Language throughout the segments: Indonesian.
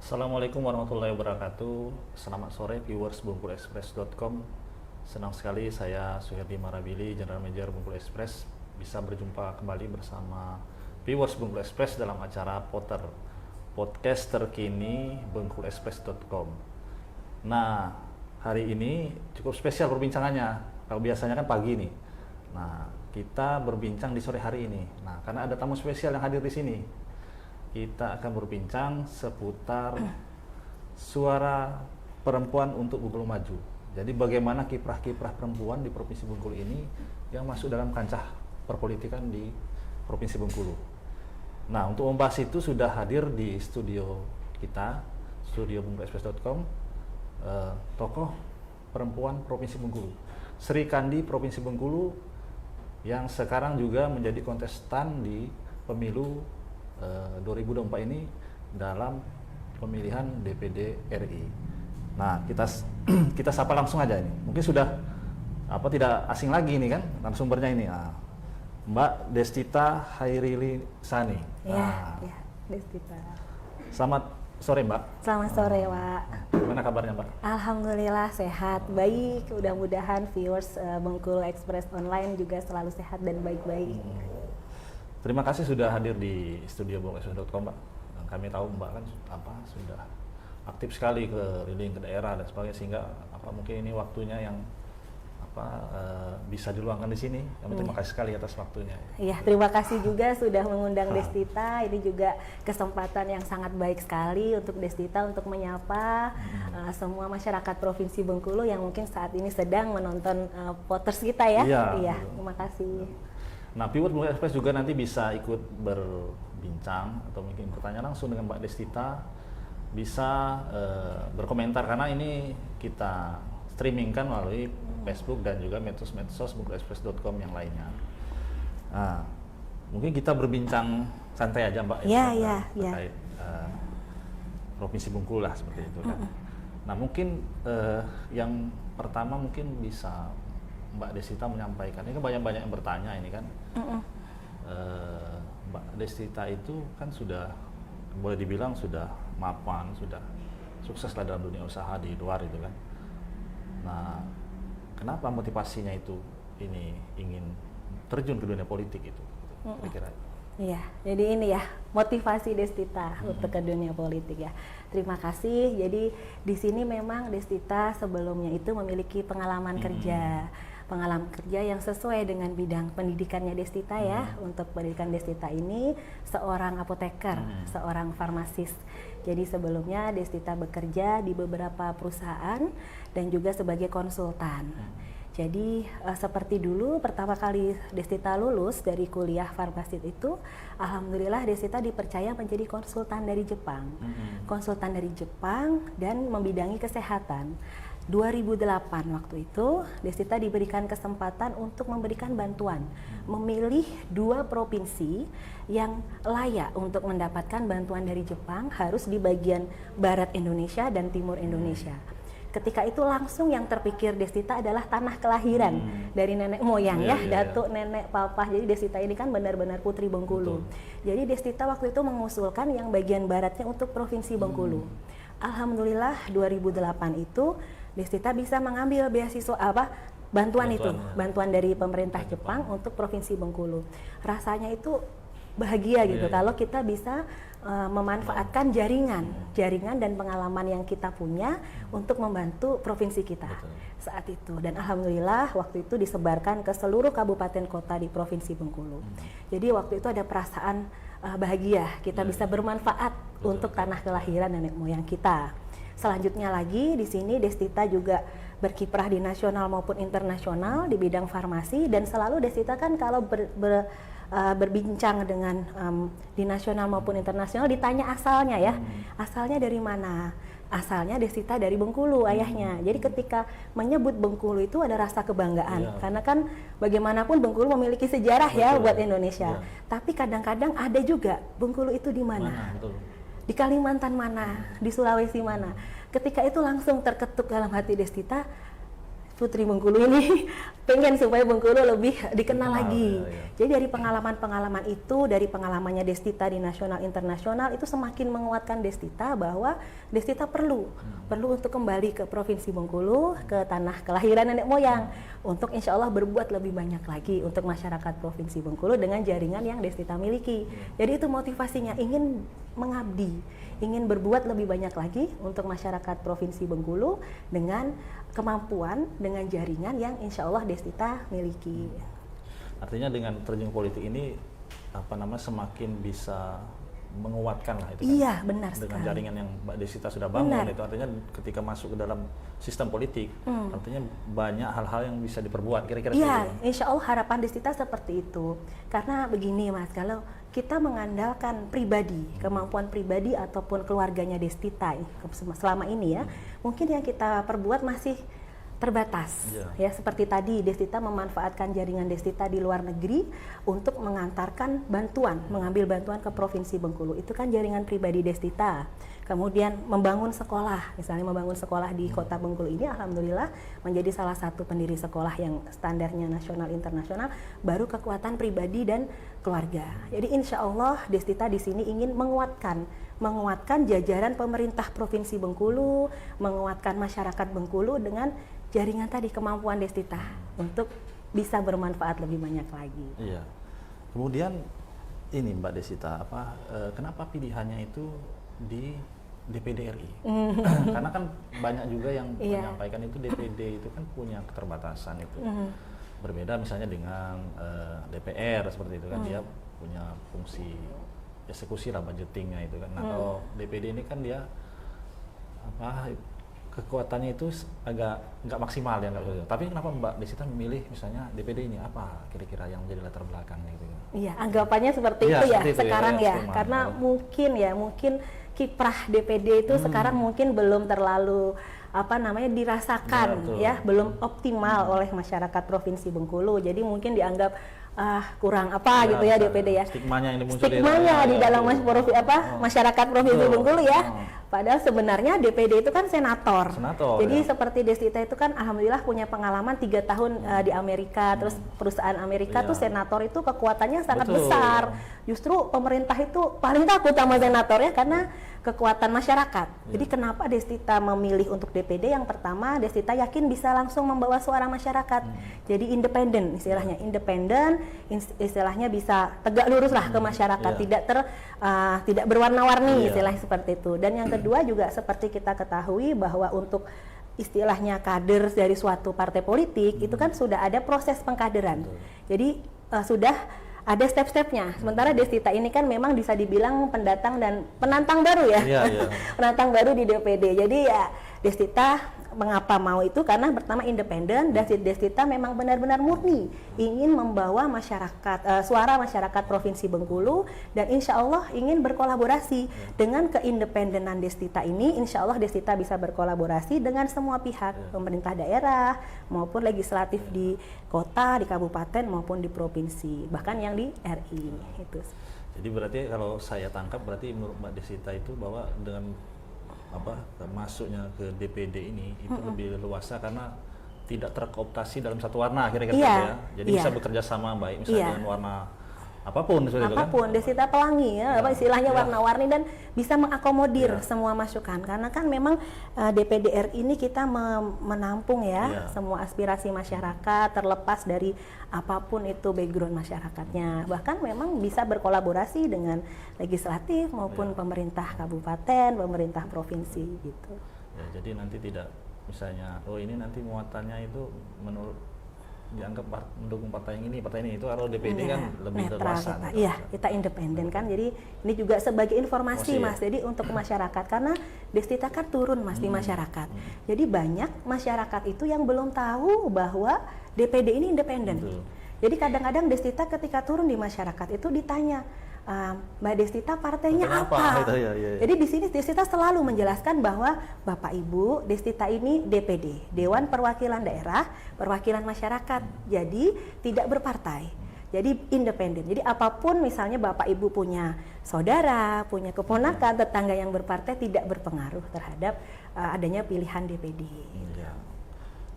Assalamualaikum warahmatullahi wabarakatuh. Selamat sore viewers bungkulexpress.com. Senang sekali saya Suherdi Marabili, General Manager Bungkul Express, bisa berjumpa kembali bersama viewers Bungkul Express dalam acara Potter, podcast terkini bungkulexpress.com. Nah, hari ini cukup spesial perbincangannya. Kalau biasanya kan pagi nih. Nah, kita berbincang di sore hari ini. Nah, karena ada tamu spesial yang hadir di sini. Kita akan berbincang seputar suara perempuan untuk Bengkulu Maju. Jadi bagaimana kiprah-kiprah perempuan di Provinsi Bengkulu ini yang masuk dalam kancah perpolitikan di Provinsi Bengkulu. Nah, untuk membahas itu sudah hadir di studio kita, studio bungkulexpress.com, tokoh perempuan Provinsi Bengkulu, Sri Kandi Provinsi Bengkulu, yang sekarang juga menjadi kontestan di pemilu 2024 ini dalam pemilihan DPD RI. Nah, kita sapa langsung aja ini. Mungkin sudah tidak asing lagi ini kan narasumbernya ini. Nah, Mbak Destita Hairili Sani. Ya, Destita. Selamat sore, Mbak. Selamat sore, Pak. Gimana kabarnya, Mbak? Alhamdulillah sehat, baik. Mudah-mudahan viewers Bengkulu Express Online juga selalu sehat dan baik-baik. Terima kasih sudah hadir di studio bungkulexpress.com, Mbak. Kami tahu Mbak kan sudah aktif sekali keliling ke daerah dan sebagainya, sehingga mungkin ini waktunya yang bisa diluangkan di sini. Kami terima kasih sekali atas waktunya. Iya, terima kasih juga sudah mengundang Destita. Ini juga kesempatan yang sangat baik sekali untuk Destita untuk menyapa semua masyarakat Provinsi Bengkulu yang mungkin saat ini sedang menonton Potters kita ya. Iya, terima kasih. Nah, viewers Bungkul Express juga nanti bisa ikut berbincang atau mungkin bertanya langsung dengan Mbak Destita, bisa berkomentar karena ini kita streamingkan melalui Facebook dan juga medsos bungkulexpress.com yang lainnya. Nah, mungkin kita berbincang santai aja, Mbak, terkait Provinsi Bengkulu lah seperti itu kan. Nah, mungkin yang pertama mungkin bisa Mbak Destita menyampaikan, ini kan banyak yang bertanya ini kan. Mbak Destita itu kan sudah boleh dibilang sudah mapan, sudah sukses lah dalam dunia usaha di luar itu kan. Nah, kenapa motivasinya itu ini ingin terjun ke dunia politik itu kira-kira? Iya, jadi ini ya motivasi Destita untuk ke dunia politik ya. Terima kasih. Jadi di sini memang Destita sebelumnya itu memiliki pengalaman kerja yang sesuai dengan bidang pendidikannya Destita ya. Untuk pendidikan Destita ini seorang apoteker, seorang farmasis. Jadi sebelumnya Destita bekerja di beberapa perusahaan dan juga sebagai konsultan. Jadi seperti dulu pertama kali Destita lulus dari kuliah farmasi itu, alhamdulillah Destita dipercaya menjadi konsultan dari Jepang. Konsultan dari Jepang dan membidangi kesehatan. 2008 waktu itu Destita diberikan kesempatan untuk memberikan bantuan, memilih 2 provinsi yang layak untuk mendapatkan bantuan dari Jepang, harus di bagian barat Indonesia dan timur Indonesia. Ketika itu langsung yang terpikir Destita adalah tanah kelahiran dari nenek moyang datuk nenek papa. Jadi Destita ini kan benar-benar putri Bengkulu. Jadi Destita waktu itu mengusulkan yang bagian baratnya untuk provinsi Bengkulu. Alhamdulillah 2008 itu Destita bisa mengambil beasiswa bantuan dari pemerintah Jepang untuk provinsi Bengkulu. Rasanya itu bahagia gitu kalau kita bisa memanfaatkan jaringan dan pengalaman yang kita punya untuk membantu provinsi kita saat itu. Dan alhamdulillah waktu itu disebarkan ke seluruh kabupaten kota di provinsi Bengkulu. Jadi waktu itu ada perasaan bahagia kita bisa bermanfaat untuk tanah kelahiran nenek moyang kita. Selanjutnya lagi di sini Destita juga berkiprah di nasional maupun internasional di bidang farmasi, dan selalu Destita kan kalau berbincang dengan di nasional maupun internasional ditanya asalnya ya. Asalnya dari mana? Asalnya Destita dari Bengkulu ayahnya. Jadi ketika menyebut Bengkulu itu ada rasa kebanggaan karena kan bagaimanapun Bengkulu memiliki sejarah buat Indonesia. Tapi kadang-kadang ada juga Bengkulu itu di mana? Di Kalimantan mana, di Sulawesi mana. Ketika itu langsung terketuk dalam hati Destita, Putri Bengkulu ini pengen supaya Bengkulu lebih dikenal lagi. Ya. Jadi dari pengalaman-pengalaman itu, dari pengalamannya Destita di nasional internasional itu semakin menguatkan Destita bahwa Destita perlu untuk kembali ke Provinsi Bengkulu, ke tanah kelahiran nenek moyang, untuk insya Allah berbuat lebih banyak lagi untuk masyarakat Provinsi Bengkulu dengan jaringan yang Destita miliki. Jadi itu motivasinya, ingin mengabdi, ingin berbuat lebih banyak lagi untuk masyarakat Provinsi Bengkulu dengan kemampuan, dengan jaringan yang insya Allah Destita miliki. Artinya dengan terjun politik ini semakin bisa menguatkan lah itu kan. Iya, benar dengan sekali. jaringan yang Mbak Destita sudah bangun, Benar. itu artinya ketika masuk ke dalam sistem politik, artinya banyak hal-hal yang bisa diperbuat kira-kira Iya, seperti itu. insya Allah harapan Destita seperti itu. Karena begini Mas, kalau kita mengandalkan pribadi, kemampuan pribadi ataupun keluarganya Destita selama ini ya, mungkin yang kita perbuat masih terbatas. Ya seperti tadi Destita memanfaatkan jaringan Destita di luar negeri untuk mengantarkan bantuan, mengambil bantuan ke Provinsi Bengkulu. Itu kan jaringan pribadi Destita. Kemudian membangun sekolah, misalnya membangun sekolah di Kota Bengkulu ini, alhamdulillah menjadi salah satu pendiri sekolah yang standarnya nasional internasional. Baru kekuatan pribadi dan keluarga. Jadi insya Allah Destita di sini ingin menguatkan jajaran pemerintah Provinsi Bengkulu, menguatkan masyarakat Bengkulu dengan jaringan tadi, kemampuan Destita untuk bisa bermanfaat lebih banyak lagi. Iya. Kemudian ini Mbak Destita, kenapa pilihannya itu di DPD RI? Karena kan banyak juga yang menyampaikan itu DPD itu kan punya keterbatasan itu. Berbeda misalnya dengan DPR seperti itu kan, dia punya fungsi eksekusi lah, budgetingnya itu kan. Nah kalau DPD ini kan dia kekuatannya itu agak nggak maksimal ya, tapi kenapa Mbak Destita memilih misalnya DPD ini, apa kira-kira yang menjadi latar belakangnya gitu? Iya, anggapannya seperti itu ya sekarang ya, karena mungkin kiprah DPD itu sekarang mungkin belum terlalu dirasakan belum optimal oleh masyarakat Provinsi Bengkulu, jadi mungkin dianggap kurang gitu ya DPD ya. Stigmanya di dalam masyarakat Provinsi Bengkulu ya. Padahal sebenarnya DPD itu kan senator. Jadi seperti Destita itu kan alhamdulillah punya pengalaman 3 tahun di Amerika, terus perusahaan Amerika tuh senator itu kekuatannya sangat besar. Justru pemerintah itu paling takut sama senatornya karena kekuatan masyarakat. Jadi kenapa Destita memilih untuk DPD? Yang pertama, Destita yakin bisa langsung membawa suara masyarakat. Jadi independen, istilahnya bisa tegak lurus lah ke masyarakat, tidak berwarna-warni istilahnya seperti itu. Dan yang kedua juga seperti kita ketahui bahwa untuk istilahnya kader dari suatu partai politik itu kan sudah ada proses pengkaderan. Jadi sudah ada step-stepnya. Sementara Destita ini kan memang bisa dibilang pendatang dan penantang baru ya. Penantang baru di DPD. Jadi ya Destita mengapa mau itu karena pertama independen, dan Destita memang benar-benar murni ingin membawa suara masyarakat Provinsi Bengkulu, dan insya Allah ingin berkolaborasi dengan keindependenan Destita ini. Insya Allah Destita bisa berkolaborasi dengan semua pihak, pemerintah daerah maupun legislatif di kota, di kabupaten maupun di provinsi, bahkan yang di RI itu. Jadi berarti kalau saya tangkap berarti menurut Mbak Destita itu bahwa dengan masuknya ke DPD ini itu lebih leluasa karena tidak terkooptasi dalam satu warna kira-kira ya. Jadi bisa bekerja sama baik misalnya dengan warna apapun Destita pelangi istilahnya warna-warni, dan bisa mengakomodir semua masukan, karena kan memang DPD RI ini kita menampung semua aspirasi masyarakat terlepas dari apapun itu background masyarakatnya, bahkan memang bisa berkolaborasi dengan legislatif maupun pemerintah kabupaten, pemerintah provinsi gitu. Jadi nanti tidak misalnya ini nanti muatannya itu menurut dianggap mendukung partai yang ini, partai ini, itu kalau DPD kan lebih leluasa. Kita independen kan. Jadi ini juga sebagai informasi Mas. Jadi untuk masyarakat, karena Destita kan turun Mas di masyarakat. Jadi banyak masyarakat itu yang belum tahu bahwa DPD ini independen. Jadi kadang-kadang Destita ketika turun di masyarakat itu ditanya, Mbak Destita partainya apa? Jadi di sini Destita selalu menjelaskan bahwa Bapak Ibu, Destita ini DPD, Dewan Perwakilan Daerah, Perwakilan Masyarakat. Jadi tidak berpartai. Jadi independen. Jadi apapun misalnya Bapak Ibu punya saudara, punya keponakan, tetangga yang berpartai tidak berpengaruh terhadap adanya pilihan DPD.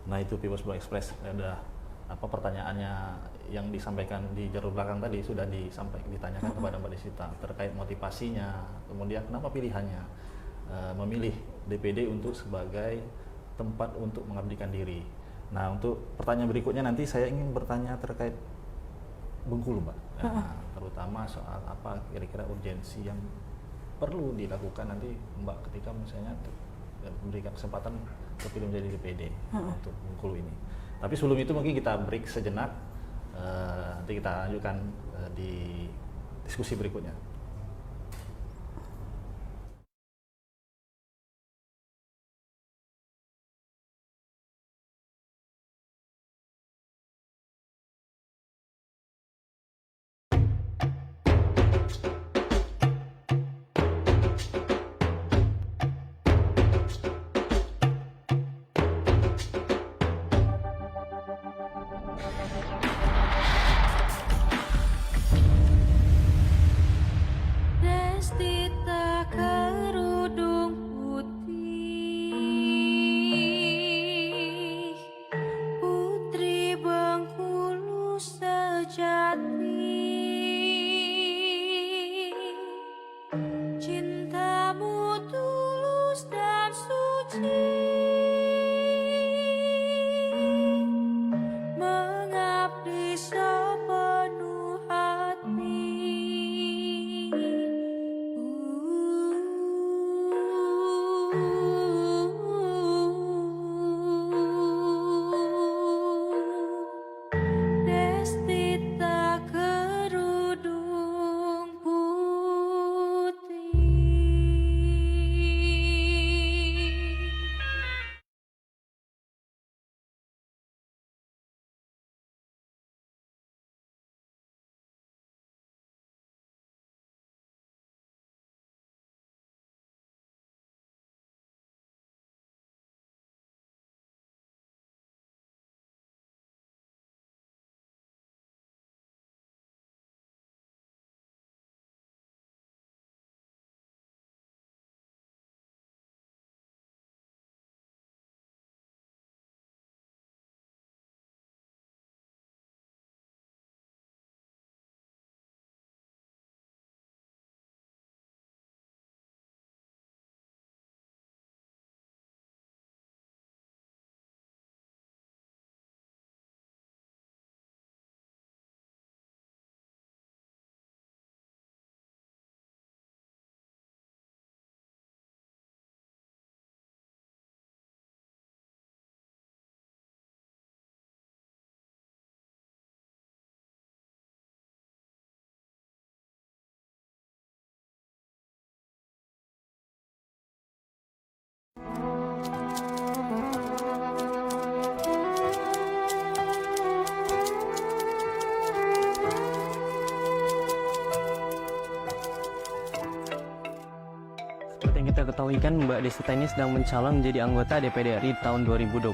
Nah itu Viewers Bengkulu Express, ada apa pertanyaannya yang disampaikan di jalur belakang tadi sudah ditanyakan kepada Mbak Desita terkait motivasinya, kemudian kenapa pilihannya memilih DPD untuk sebagai tempat untuk mengabdikan diri. Nah untuk pertanyaan berikutnya nanti saya ingin bertanya terkait Bengkulu, Mbak. Nah, terutama soal apa kira-kira urgensi yang perlu dilakukan nanti Mbak ketika misalnya memberikan kesempatan terpilih menjadi DPD untuk Bengkulu ini. Tapi sebelum itu mungkin kita break sejenak, nanti kita lanjutkan di diskusi berikutnya. Destita kerudung putih, putri Bengkulu sejati, cintamu tulus dan suci, mengabdi sepenuh hati. Destita kerudung putih. Seperti yang kita ketahui kan Mbak Desita ini sedang mencalon menjadi anggota DPD RI tahun 2024.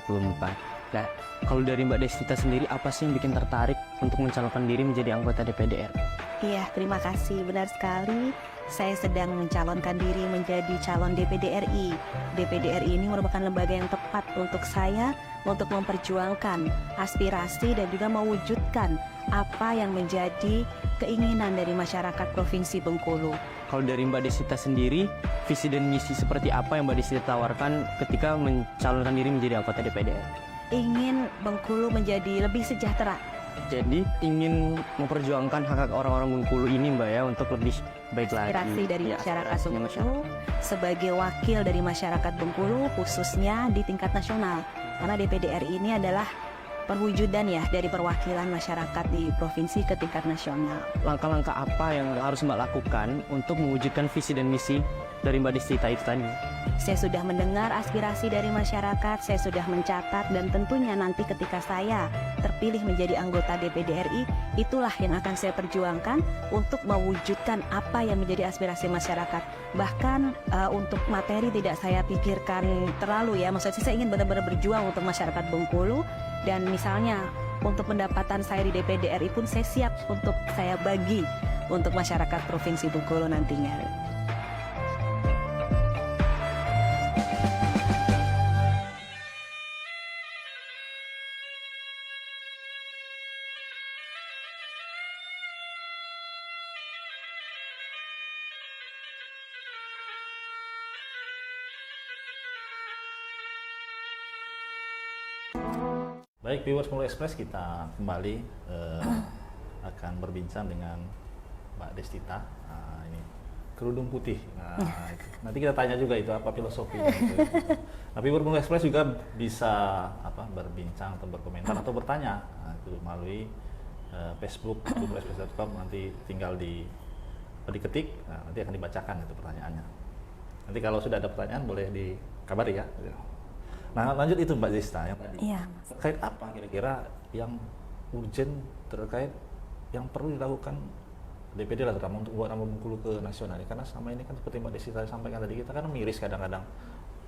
Nah, kalau dari Mbak Desita sendiri apa sih yang bikin tertarik untuk mencalonkan diri menjadi anggota DPD RI? Iya, terima kasih. Benar sekali. Saya sedang mencalonkan diri menjadi calon DPD RI. DPD RI ini merupakan lembaga yang tepat untuk saya untuk memperjuangkan aspirasi dan juga mewujudkan apa yang menjadi keinginan dari masyarakat Provinsi Bengkulu. Kalau dari Mbak Desita sendiri, visi dan misi seperti apa yang Mbak Desita tawarkan ketika mencalonkan diri menjadi anggota DPD RI? Ingin Bengkulu menjadi lebih sejahtera. Jadi ingin memperjuangkan hak-hak orang-orang Bengkulu ini Mbak ya untuk lebih baik lagi. Aspirasi dari Ya, masyarakat aspirasinya Bengkulu sebagai wakil dari masyarakat Bengkulu khususnya di tingkat nasional. Karena DPD RI ini adalah perwujudan ya dari perwakilan masyarakat di provinsi ke tingkat nasional. Langkah-langkah apa yang harus Mbak lakukan untuk mewujudkan visi dan misi dari Mbak Desita itu tadi? Saya sudah mendengar aspirasi dari masyarakat, saya sudah mencatat, dan tentunya nanti ketika saya terpilih menjadi anggota DPD RI, itulah yang akan saya perjuangkan untuk mewujudkan apa yang menjadi aspirasi masyarakat. Bahkan untuk materi tidak saya pikirkan terlalu ya, maksudnya saya ingin benar-benar berjuang untuk masyarakat Bengkulu, dan misalnya untuk pendapatan saya di DPD RI pun saya siap untuk saya bagi untuk masyarakat Provinsi Bengkulu nantinya. Baik, viewers Bengkulu Express, kita kembali akan berbincang dengan Mbak Destita. Nah, ini kerudung putih. Nah, nanti kita tanya juga itu apa filosofinya. Gitu. Nah, viewers Bengkulu Express juga bisa berbincang atau berkomentar atau bertanya itu melalui Facebook bengkuluexpress.com. Nanti tinggal diketik, nanti akan dibacakan itu pertanyaannya. Nanti kalau sudah ada pertanyaan boleh dikabari ya. Nah, lanjut itu Mbak Desta yang tadi. Iya, Terkait apa kira-kira yang urgent terkait yang perlu dilakukan DPD lah terutama untuk buat nama Bengkulu ke nasional, karena selama ini kan seperti Mbak Desta sampaikan tadi, kita kan miris kadang-kadang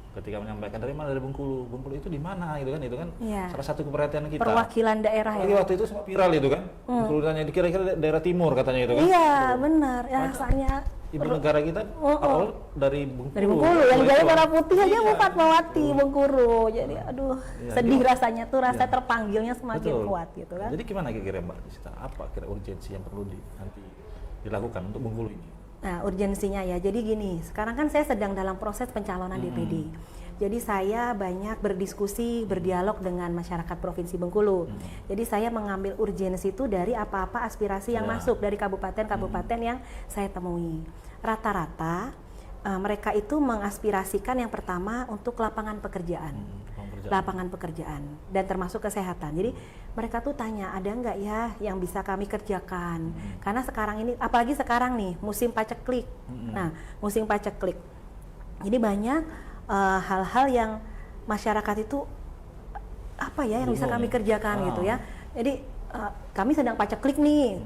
ketika menyampaikan dari mana, dari Bengkulu itu di mana gitu kan Iya. salah satu keperhatian kita. Perwakilan daerah Apalagi ya. waktu itu sempat viral itu kan, Bengkulu tanya dikira-kira daerah timur katanya itu kan. Iya, benar. Ya rasanya Ibu negara kita awal dari Bengkulu. dari Bengkulu yang jalan merah putih aja Iya. Bu Fatmawati Bengkulu. Jadi aduh, Iya, sedih gimana? rasanya tuh, rasa Iya. terpanggilnya semakin Betul. kuat gitu kan. Jadi gimana kira-kira Mbak Desta, apa kira urgensi yang perlu nanti dilakukan untuk Bengkulu ini? Nah, urgensinya ya. Jadi gini, sekarang kan saya sedang dalam proses pencalonan DPD. Jadi saya banyak berdiskusi, berdialog dengan masyarakat Provinsi Bengkulu. Jadi saya mengambil urgensi itu dari apa-apa aspirasi yang Ya. masuk dari kabupaten-kabupaten yang saya temui. Rata-rata mereka itu mengaspirasikan yang pertama untuk lapangan pekerjaan. Lapangan pekerjaan dan termasuk kesehatan. Jadi mereka tuh tanya, ada nggak ya yang bisa kami kerjakan? Karena sekarang ini, apalagi sekarang nih musim paceklik. Nah, musim paceklik. Jadi banyak hal-hal yang masyarakat itu apa ya yang bisa kami kerjakan gitu ya. Jadi kami sedang paceklik nih,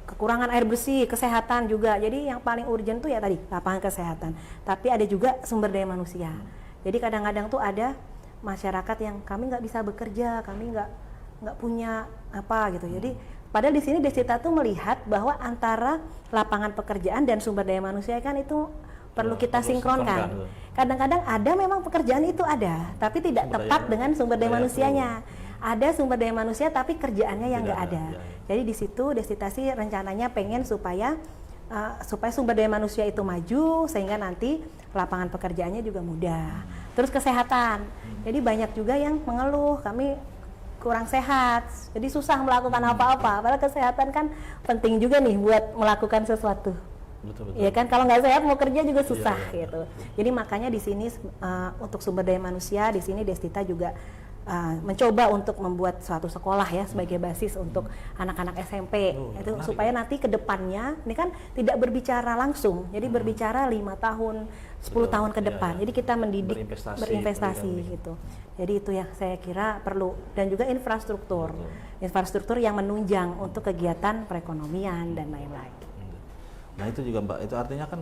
kekurangan air bersih, kesehatan juga. Jadi yang paling urgent tuh ya tadi lapangan kesehatan. Tapi ada juga sumber daya manusia. Jadi kadang-kadang tuh ada masyarakat yang kami nggak bisa bekerja, kami nggak punya apa gitu. Jadi padahal di sini Destita tuh melihat bahwa antara lapangan pekerjaan dan sumber daya manusia kan itu perlu kita perlu sinkronkan. sinkronkan. Kadang-kadang ada memang pekerjaan itu ada, tapi tidak Sumber tepat daya- dengan sumber daya daya manusianya. Ada sumber daya manusia tapi kerjaannya yang Tidak nggak ada, ada. ya. Jadi di situ Destita sih rencananya pengen supaya sumber daya manusia itu maju sehingga nanti lapangan pekerjaannya juga mudah. Terus kesehatan. Jadi banyak juga yang mengeluh kami kurang sehat, jadi susah melakukan apa-apa. Padahal kesehatan kan penting juga nih buat melakukan sesuatu. Betul. Iya kan, kalau nggak sehat mau kerja juga susah Iya. gitu. Jadi makanya di sini untuk sumber daya manusia di sini Destita juga mencoba untuk membuat suatu sekolah ya sebagai basis untuk anak-anak SMP itu menarik. supaya nanti ke depannya ini kan tidak berbicara langsung, jadi berbicara 5 tahun, 10 tahun ke Iya, depan. iya. Jadi kita mendidik, Berinvestasi, berinvestasi pendidikan. gitu. Jadi itu yang saya kira perlu, dan juga infrastruktur, Betul. infrastruktur yang menunjang untuk kegiatan perekonomian dan lain-lain. Nah itu juga Mbak, itu artinya kan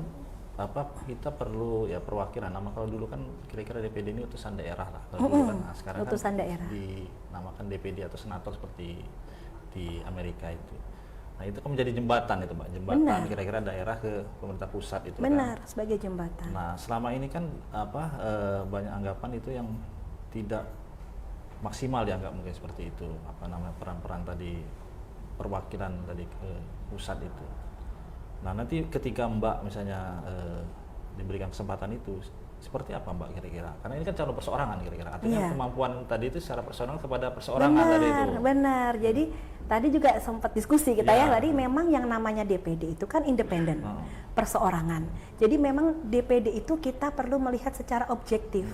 kita perlu ya perwakilan. Nama kalau dulu kan kira-kira DPD ini utusan daerah lah. Kalau dulu kan, nah, sekarang Utusan kan daerah. dinamakan DPD atau senator seperti di Amerika itu. Nah itu kan menjadi jembatan itu Mbak, jembatan Benar. kira-kira daerah ke pemerintah pusat itu Benar, kan. sebagai jembatan. Nah selama ini kan banyak anggapan itu yang tidak maksimal dianggap mungkin seperti itu, peran-peran tadi, perwakilan tadi ke pusat itu. Nah nanti ketika Mbak misalnya diberikan kesempatan itu, seperti apa Mbak kira-kira? Karena ini kan calon perseorangan kira-kira, artinya Iya. kemampuan tadi itu secara personal kepada perseorangan tadi itu. Benar. Jadi tadi juga sempat diskusi kita Ya. ya. Tadi memang yang namanya DPD itu kan independen, perseorangan. Jadi memang DPD itu kita perlu melihat secara objektif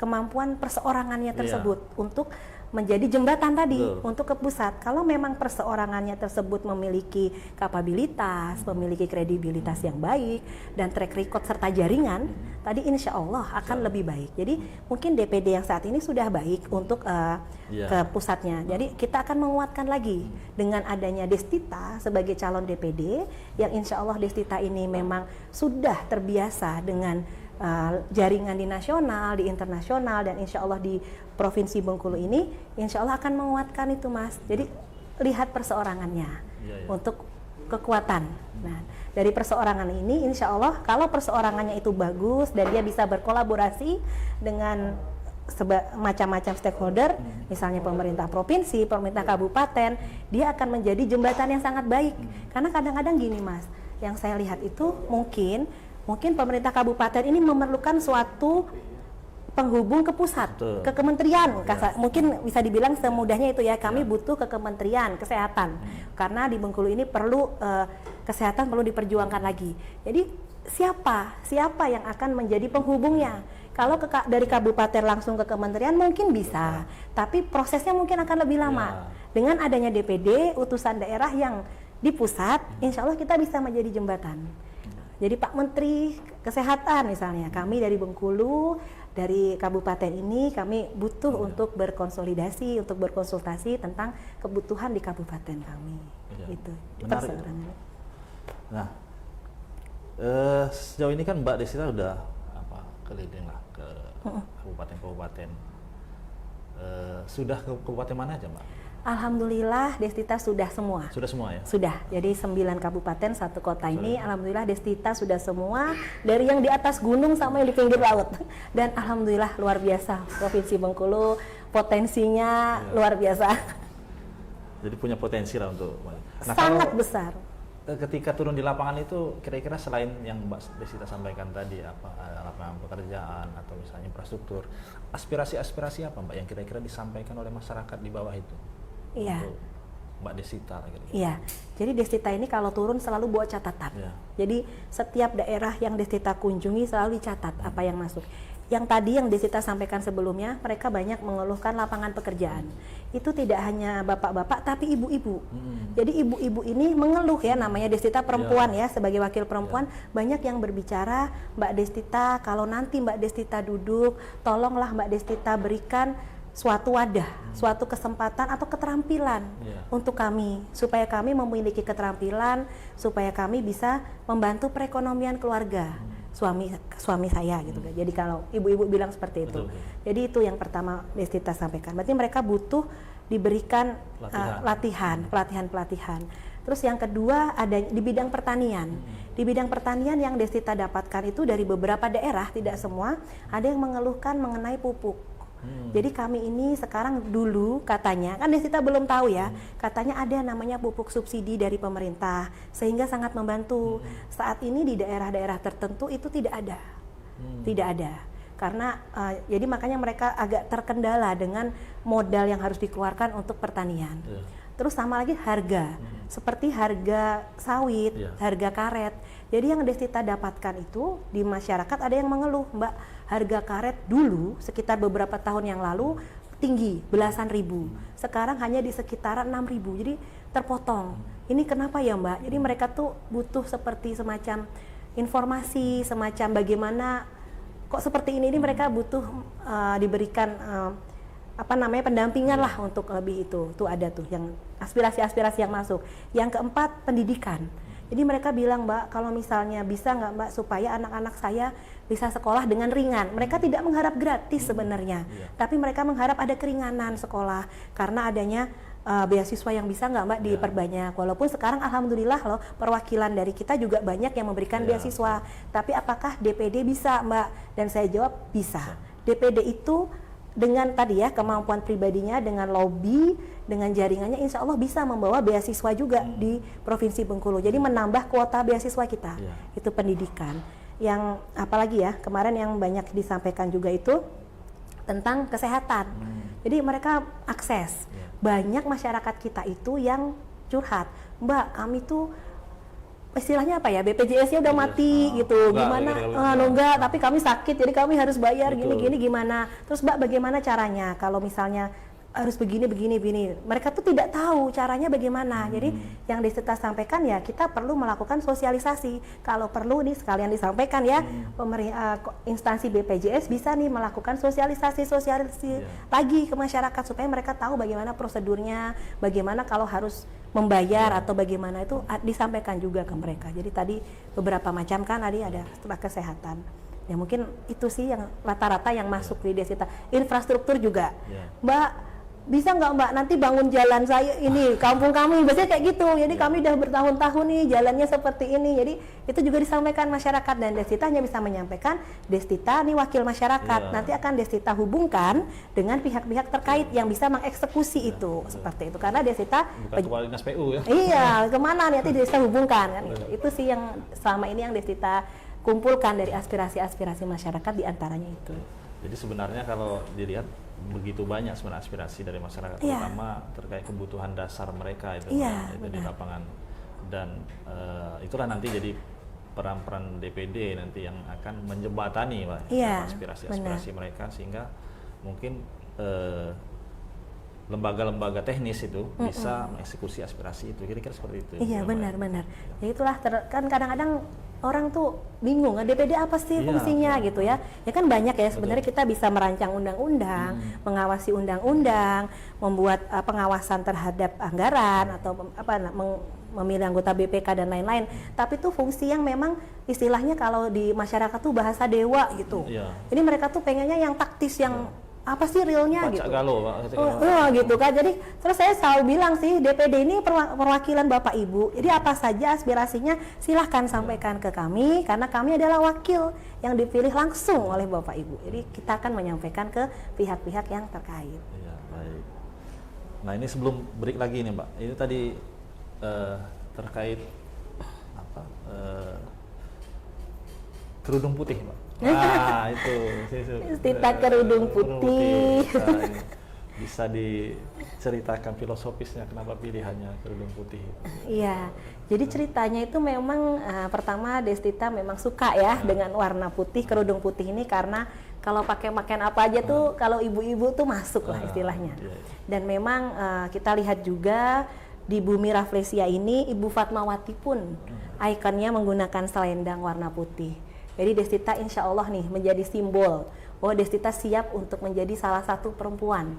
kemampuan perseorangannya tersebut untuk menjadi jembatan tadi Betul. untuk ke pusat. Kalau memang perseorangannya tersebut memiliki kapabilitas, memiliki kredibilitas yang baik dan track record serta jaringan, tadi insya Allah akan lebih baik. Jadi mungkin DPD yang saat ini sudah baik untuk ke pusatnya. Jadi kita akan menguatkan lagi dengan adanya Destita sebagai calon DPD yang insya Allah Destita ini memang sudah terbiasa dengan jaringan di nasional, di internasional, dan insya Allah di Provinsi Bengkulu ini insya Allah akan menguatkan itu Mas. Jadi lihat perseorangannya untuk kekuatan. Nah dari perseorangan ini insya Allah kalau perseorangannya itu bagus dan dia bisa berkolaborasi dengan macam-macam stakeholder, misalnya pemerintah provinsi, pemerintah kabupaten, dia akan menjadi jembatan yang sangat baik. Karena kadang-kadang gini Mas, yang saya lihat itu mungkin pemerintah kabupaten ini memerlukan suatu penghubung ke pusat, Betul. ke kementerian. Mungkin bisa dibilang semudahnya itu ya. Kami butuh ke kementerian kesehatan karena di Bengkulu ini perlu kesehatan perlu diperjuangkan lagi. Jadi siapa yang akan menjadi penghubungnya? Kalau dari kabupaten langsung ke kementerian mungkin bisa, tapi prosesnya mungkin akan lebih lama. Dengan adanya DPD, utusan daerah yang di pusat, insya Allah kita bisa menjadi jembatan. Jadi Pak Menteri Kesehatan misalnya, kami dari Bengkulu, dari kabupaten ini kami butuh untuk berkonsolidasi, untuk berkonsultasi tentang kebutuhan di kabupaten kami. Itu Menarik. Nah, sejauh ini kan Mbak Desita udah keliling lah ke kabupaten-kabupaten. Sudah ke kabupaten mana aja, Mbak? Alhamdulillah Destita sudah semua. Sudah semua ya? Sudah. Jadi 9 kabupaten, 1 kota ini alhamdulillah Destita sudah semua, dari yang di atas gunung sama yang di pinggir laut. Dan alhamdulillah luar biasa Provinsi Bengkulu potensinya luar biasa. Jadi punya potensi lah untuk sangat besar. Ketika turun di lapangan itu kira-kira selain yang Mbak Desita sampaikan tadi lapangan pekerjaan atau misalnya infrastruktur, aspirasi apa Mbak yang kira-kira disampaikan oleh masyarakat di bawah itu? Iya. Untuk Mbak Desita gitu. Iya. Jadi Desita ini kalau turun selalu bawa catatan. Iya. Jadi setiap daerah yang Desita kunjungi selalu dicatat apa yang masuk. Yang tadi yang Desita sampaikan sebelumnya, mereka banyak mengeluhkan lapangan pekerjaan. Itu tidak hanya bapak-bapak tapi ibu-ibu. Jadi ibu-ibu ini mengeluh ya, namanya Desita perempuan ya, sebagai wakil perempuan banyak yang berbicara, Mbak Desita kalau nanti Mbak Desita duduk, tolonglah Mbak Desita berikan suatu wadah, suatu kesempatan atau keterampilan untuk kami, supaya kami memiliki keterampilan, supaya kami bisa membantu perekonomian keluarga suami saya gitu kan. Jadi kalau ibu-ibu bilang seperti itu. Betul. Jadi itu yang pertama Destita sampaikan. Berarti mereka butuh diberikan pelatihan. Terus yang kedua ada di bidang pertanian. Di bidang pertanian yang Destita dapatkan itu dari beberapa daerah, tidak semua, ada yang mengeluhkan mengenai pupuk. Jadi kami ini sekarang dulu katanya, kan Desita belum tahu ya, katanya ada namanya pupuk subsidi dari pemerintah sehingga sangat membantu. Saat ini di daerah-daerah tertentu itu tidak ada. Tidak ada. Karena jadi makanya mereka agak terkendala dengan modal yang harus dikeluarkan untuk pertanian. Terus sama lagi harga. Seperti harga sawit, harga karet. Jadi yang Desita dapatkan itu di masyarakat ada yang mengeluh, Mbak, harga karet dulu sekitar beberapa tahun yang lalu tinggi, belasan ribu. Sekarang hanya di sekitaran 6.000. Jadi terpotong. Ini kenapa ya, Mbak? Jadi mereka tuh butuh seperti semacam informasi, semacam bagaimana kok seperti ini mereka butuh diberikan pendampingan lah untuk lebih itu. Tuh ada tuh yang aspirasi-aspirasi yang masuk. Yang keempat, pendidikan. Jadi mereka bilang, Mbak, kalau misalnya bisa nggak Mbak supaya anak-anak saya bisa sekolah dengan ringan. Mereka tidak mengharap gratis sebenarnya, tapi mereka mengharap ada keringanan sekolah karena adanya beasiswa yang bisa nggak Mbak diperbanyak. Walaupun sekarang alhamdulillah loh perwakilan dari kita juga banyak yang memberikan beasiswa. Tapi apakah DPD bisa, Mbak? Dan saya jawab bisa. DPD itu dengan tadi ya kemampuan pribadinya, dengan lobby, dengan jaringannya, insya Allah bisa membawa beasiswa juga di Provinsi Bengkulu. Jadi menambah kuota beasiswa kita. Itu pendidikan. Yang apalagi ya kemarin yang banyak disampaikan juga itu tentang kesehatan. Jadi mereka akses. Banyak masyarakat kita itu yang curhat, Mbak, kami tuh istilahnya apa ya, BPJS-nya udah mati gitu, gimana? Enggak, tapi kami sakit, jadi kami harus bayar gini-gini gimana? Terus Mbak, bagaimana caranya? Kalau misalnya harus begini. Mereka tuh tidak tahu caranya bagaimana. Jadi yang Desita sampaikan ya kita perlu melakukan sosialisasi. Kalau perlu nih sekalian disampaikan ya, instansi BPJS bisa nih melakukan sosialisasi lagi ke masyarakat supaya mereka tahu bagaimana prosedurnya, bagaimana kalau harus membayar atau bagaimana itu disampaikan juga ke mereka. Jadi tadi beberapa macam kan tadi ada setelah kesehatan. Ya mungkin itu sih yang rata-rata yang masuk di Desita. Infrastruktur juga. Mbak, bisa nggak Mbak nanti bangun jalan saya ini, kampung kami, biasanya kayak gitu. Jadi kami udah bertahun-tahun nih jalannya seperti ini. Jadi itu juga disampaikan masyarakat dan Desita hanya bisa menyampaikan, Desita nih wakil masyarakat. Nanti akan Desita hubungkan dengan pihak-pihak terkait yang bisa mengeksekusi itu seperti itu. Karena Desita bukan kepala dinas PU ya. Iya, kemana nanti Desita hubungkan kan gitu. Itu sih yang selama ini yang Desita kumpulkan dari aspirasi-aspirasi masyarakat diantaranya itu. Jadi sebenarnya kalau dilihat begitu banyak sebenarnya aspirasi dari masyarakat, Iya. terutama terkait kebutuhan dasar mereka itu, Iya, itu di benar. lapangan. Dan itulah nanti jadi peran-peran DPD nanti yang akan menjembatani Pak, Iya, aspirasi-aspirasi mereka, sehingga mungkin lembaga-lembaga teknis itu bisa mengeksekusi aspirasi itu, kira-kira seperti itu. Iya, Ya, Mbak. benar-benar. Ya itulah kan kadang-kadang orang tuh bingung, DPD apa sih Iya, fungsinya betul. gitu ya. Ya kan banyak ya sebenarnya, kita bisa merancang undang-undang, mengawasi undang-undang, membuat pengawasan terhadap anggaran atau memilih anggota BPK dan lain-lain. Tapi tuh fungsi yang memang istilahnya kalau di masyarakat tuh bahasa dewa gitu. Iya. Jadi mereka tuh pengennya yang taktis, yang apa sih realnya Pacak gitu. galau, Pak. Gitu kan. Jadi terus saya selalu bilang sih, DPD ini perwakilan Bapak Ibu. Jadi apa saja aspirasinya silahkan sampaikan ke kami, karena kami adalah wakil yang dipilih langsung oleh Bapak Ibu. Jadi kita akan menyampaikan ke pihak-pihak yang terkait. Iya, baik. Nah, ini sebelum break lagi nih, Mbak. Ini tadi terkait apa? Kerudung putih, Mbak. Nah, itu. Destita kerudung putih. Nah, ini bisa diceritakan filosofisnya kenapa pilihannya kerudung putih? Iya, jadi ceritanya itu memang pertama Destita memang suka ya dengan warna putih, kerudung putih ini, karena kalau pakai pakaian apa aja tuh kalau ibu-ibu tuh masuk lah istilahnya. Iya. Dan memang kita lihat juga di Bumi Rafflesia ini Ibu Fatmawati pun ikonnya menggunakan selendang warna putih. Jadi Destita insya Allah nih menjadi simbol bahwa Destita siap untuk menjadi salah satu perempuan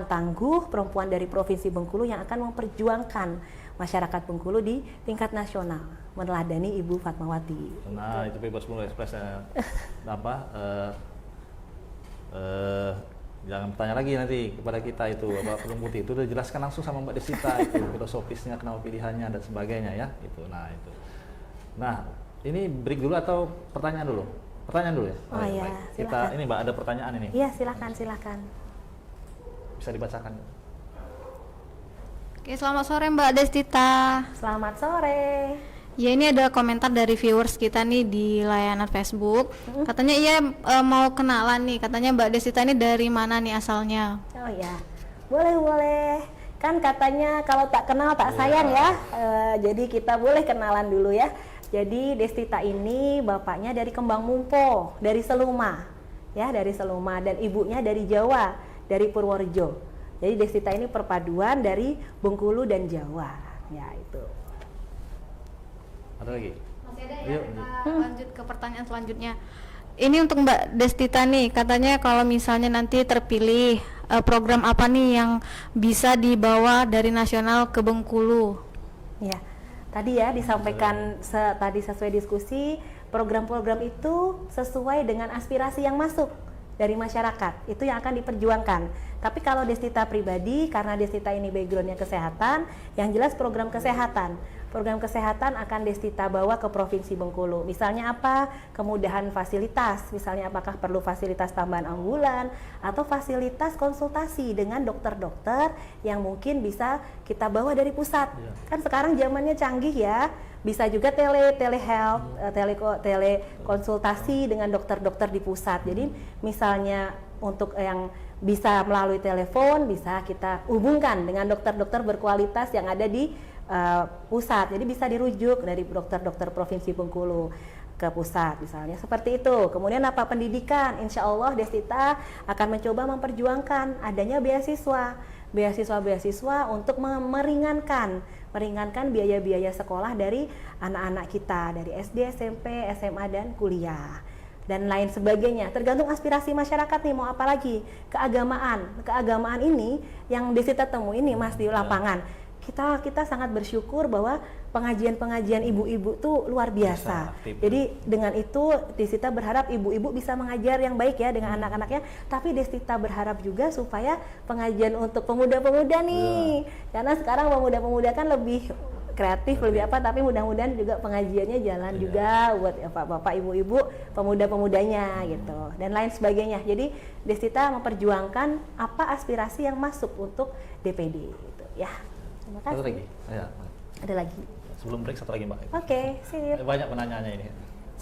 tangguh, perempuan dari Provinsi Bengkulu yang akan memperjuangkan masyarakat Bengkulu di tingkat nasional, meneladani Ibu Fatmawati. Nah, itu Viewers Bengkulu Express apa? Jangan bertanya lagi nanti kepada kita itu apa kerudung putih itu udah jelaskan langsung sama Mbak Destita itu filosofisnya, kenapa pilihannya dan sebagainya ya itu. Nah, ini break dulu atau pertanyaan dulu? Pertanyaan dulu ya. Oh iya, baik. Kita silakan. ini Mbak ada pertanyaan ini. Iya, silakan. Bisa dibacakan. Oke, selamat sore Mbak Destita. Selamat sore. Ya, ini ada komentar dari viewers kita nih di layanan Facebook. Katanya iya mau kenalan nih. Katanya Mbak Destita ini dari mana nih asalnya? Oh ya, boleh. Kan katanya kalau tak kenal tak sayang ya. Jadi kita boleh kenalan dulu ya. Jadi Destita ini bapaknya dari Kembang Mumpo, dari Seluma, ya dari Seluma, dan ibunya dari Jawa, dari Purworejo. Jadi Destita ini perpaduan dari Bengkulu dan Jawa, ya itu. Ada lagi? Masih ada Yuk. kita lanjut ke pertanyaan selanjutnya. Ini untuk Mbak Destita nih, katanya kalau misalnya nanti terpilih, program apa nih yang bisa dibawa dari nasional ke Bengkulu? Ya, tadi ya disampaikan tadi sesuai diskusi, program-program itu sesuai dengan aspirasi yang masuk dari masyarakat, itu yang akan diperjuangkan. Tapi kalau Destita pribadi, karena Destita ini backgroundnya kesehatan, yang jelas program kesehatan akan Destita bawa ke Provinsi Bengkulu. Misalnya apa? Kemudahan fasilitas, misalnya apakah perlu fasilitas tambahan ambulan atau fasilitas konsultasi dengan dokter-dokter yang mungkin bisa kita bawa dari pusat. Kan sekarang zamannya canggih ya, bisa juga telehealth, telekonsultasi dengan dokter-dokter di pusat. Jadi misalnya untuk yang bisa melalui telepon, bisa kita hubungkan dengan dokter-dokter berkualitas yang ada di pusat. Jadi bisa dirujuk dari dokter-dokter Provinsi Bengkulu ke pusat misalnya, seperti itu. Kemudian apa? Pendidikan, insya Allah Destita akan mencoba memperjuangkan adanya beasiswa untuk meringankan biaya-biaya sekolah dari anak-anak kita, dari SD, SMP, SMA, dan kuliah dan lain sebagainya, tergantung aspirasi masyarakat nih mau apa lagi. Keagamaan ini yang Destita temui ini Mas di lapangan, kita sangat bersyukur bahwa pengajian ibu-ibu tuh luar biasa. Jadi dengan itu Destita berharap ibu-ibu bisa mengajar yang baik ya dengan anak-anaknya, tapi Destita berharap juga supaya pengajian untuk pemuda-pemuda nih, karena sekarang pemuda-pemuda kan lebih kreatif, lebih apa, tapi mudah-mudahan juga pengajiannya jalan juga buat bapak ibu-ibu, pemuda-pemudanya gitu dan lain sebagainya. Jadi Destita memperjuangkan apa aspirasi yang masuk untuk DPD gitu ya. Terima kasih. Ada lagi? Ya. Ada lagi. Sebelum break satu lagi Mbak. Oke, sip. Banyak penanyanya ini.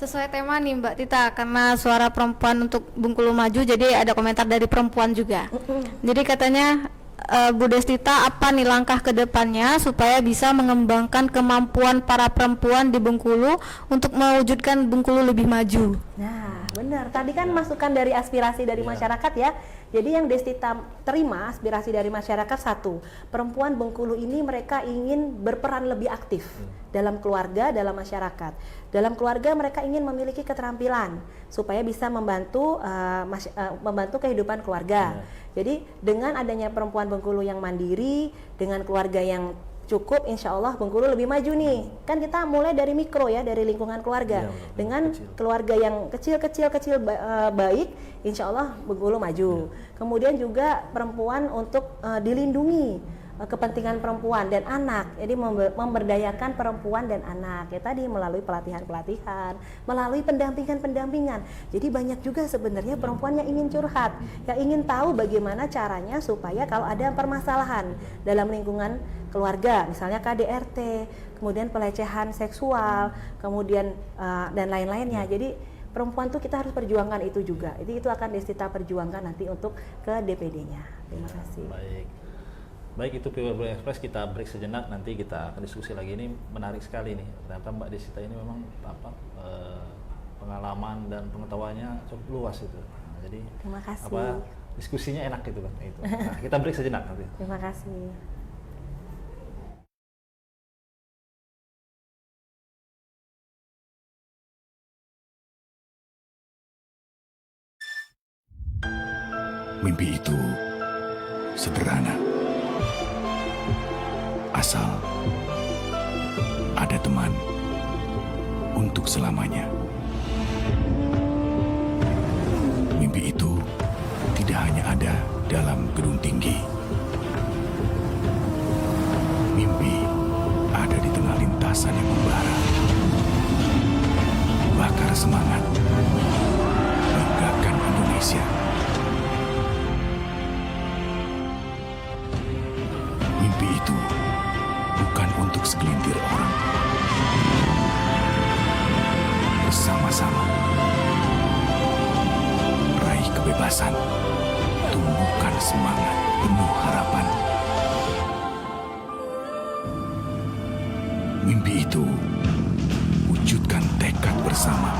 Sesuai tema nih Mbak Tita, karena suara perempuan untuk Bengkulu Maju, jadi ada komentar dari perempuan juga. Jadi katanya, Bu Destita, apa nih langkah ke depannya supaya bisa mengembangkan kemampuan para perempuan di Bengkulu untuk mewujudkan Bengkulu lebih maju? Nah, benar. Tadi kan masukan dari aspirasi dari masyarakat ya. Jadi yang Destita terima aspirasi dari masyarakat satu, perempuan Bengkulu ini mereka ingin berperan lebih aktif dalam keluarga, dalam masyarakat. Dalam keluarga mereka ingin memiliki keterampilan supaya bisa membantu membantu kehidupan keluarga. Jadi dengan adanya perempuan Bengkulu yang mandiri, dengan keluarga yang cukup, insya Allah Bengkulu lebih maju nih. Kan kita mulai dari mikro ya, dari lingkungan keluarga. Dengan keluarga yang kecil baik, insya Allah Bengkulu maju. Kemudian juga perempuan untuk dilindungi, kepentingan perempuan dan anak. Jadi memberdayakan perempuan dan anak ya tadi melalui pelatihan-pelatihan, melalui pendampingan. Jadi banyak juga sebenarnya perempuan yang ingin curhat, yang ingin tahu bagaimana caranya supaya kalau ada permasalahan dalam lingkungan keluarga, misalnya KDRT, kemudian pelecehan seksual, kemudian dan lain-lainnya. Jadi perempuan tuh kita harus perjuangkan itu juga. Jadi itu akan Destita perjuangkan nanti untuk ke DPD-nya. Terima kasih. Baik, itu Viewer Express, kita break sejenak, nanti kita akan diskusi lagi. Ini menarik sekali nih, ternyata Mbak Destita ini memang pengalaman dan pengetahuannya cukup luas itu. Nah, jadi terima kasih. Diskusinya enak gitu kan. Itu. Nah, kita break sejenak nanti. Terima kasih. Mimpi itu sederhana. Asal ada teman untuk selamanya. Mimpi itu tidak hanya ada dalam gedung tinggi. Mimpi ada di tengah lintasan yang membara. Bakar semangat, banggakan Indonesia. Mimpi itu bukan untuk segelintir orang. Bersama-sama raih kebebasan, tumbuhkan semangat penuh harapan. Mimpi itu wujudkan tekad bersama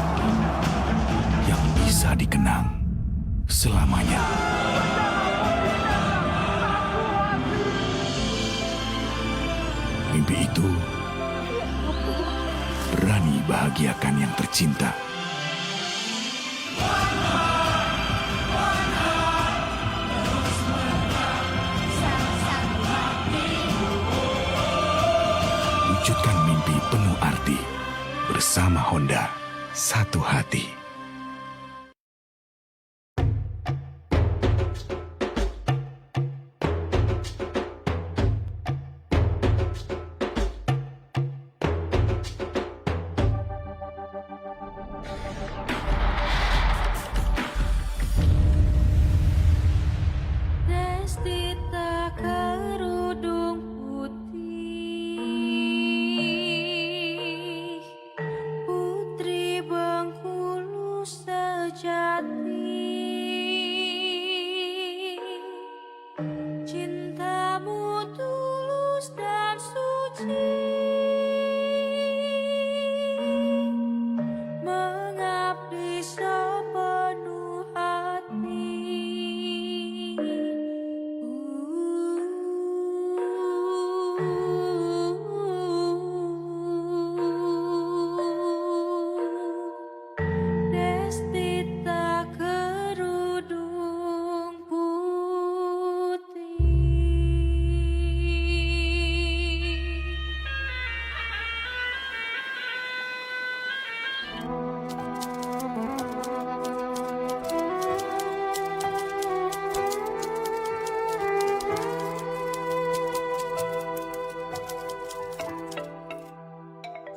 yang bisa dikenang selamanya. Mimpi itu berani bahagiakan yang tercinta. Wujudkan mimpi penuh arti bersama Honda, satu hati. Destita kerudung putih, putri Bengkulu sejati. Cintamu tulus dan suci, mengabdi sepenuh hati. Destita kerudung putih.